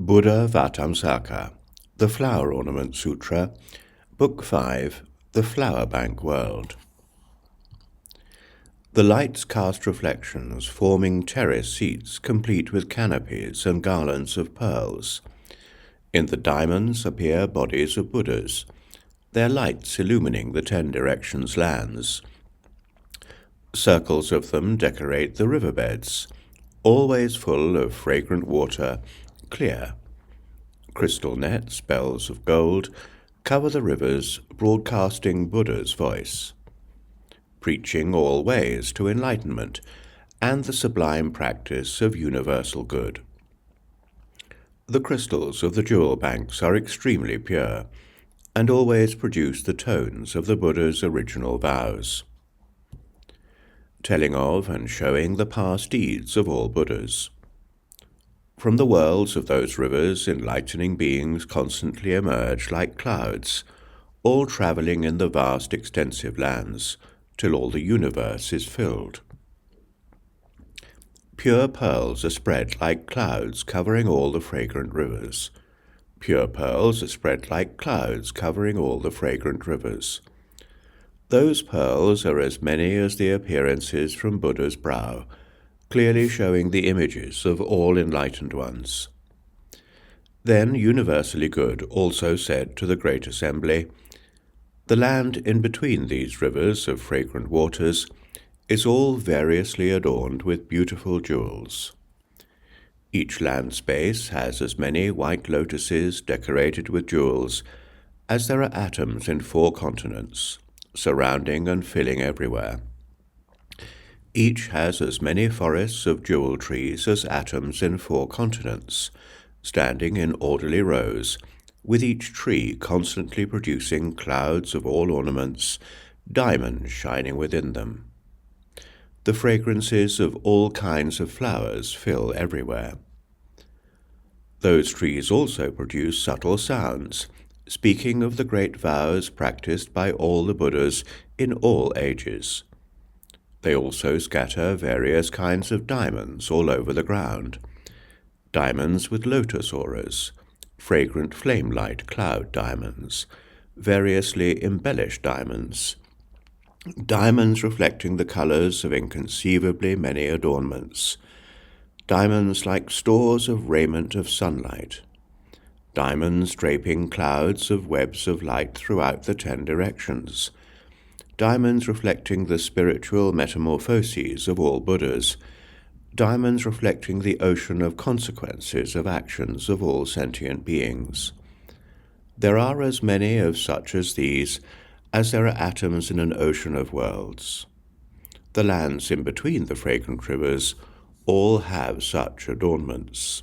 Buddhāvataṃsaka, the Flower Ornament Sutra, Book 5, The Flower Bank World. The lights cast reflections, forming terrace seats complete with canopies and garlands of pearls. In the diamonds appear bodies of Buddhas, their lights illumining the 10 directions lands. Circles of them decorate the riverbeds, always full of fragrant water, clear. Crystal nets, bells of gold, cover the rivers, broadcasting Buddha's voice, preaching all ways to enlightenment and the sublime practice of universal good. The crystals of the jewel banks are extremely pure, and always produce the tones of the Buddha's original vows, telling of and showing the past deeds of all Buddhas. From the whirls of those rivers, enlightening beings constantly emerge like clouds, all travelling in the vast extensive lands, till all the universe is filled. Pure pearls are spread like clouds covering all the fragrant rivers. Pure pearls are spread like clouds covering all the fragrant rivers. Those pearls are as many as the appearances from Buddha's brow, clearly showing the images of all enlightened ones. Then universally good also said to the great assembly, "The land in between these rivers of fragrant waters is all variously adorned with beautiful jewels. Each land space has as many white lotuses decorated with jewels as there are atoms in 4 continents, surrounding and filling everywhere. Each has as many forests of jewel trees as atoms in 4 continents, standing in orderly rows, with each tree constantly producing clouds of all ornaments, diamonds shining within them. The fragrances of all kinds of flowers fill everywhere. Those trees also produce subtle sounds, speaking of the great vows practiced by all the Buddhas in all ages. They also scatter various kinds of diamonds all over the ground, diamonds with lotus auras, fragrant flame-light cloud diamonds, variously embellished diamonds, diamonds reflecting the colors of inconceivably many adornments, diamonds like stores of raiment of sunlight, diamonds draping clouds of webs of light throughout the 10 directions, diamonds reflecting the spiritual metamorphoses of all Buddhas, diamonds reflecting the ocean of consequences of actions of all sentient beings. There are as many of such as these as there are atoms in an ocean of worlds. The lands in between the fragrant rivers all have such adornments."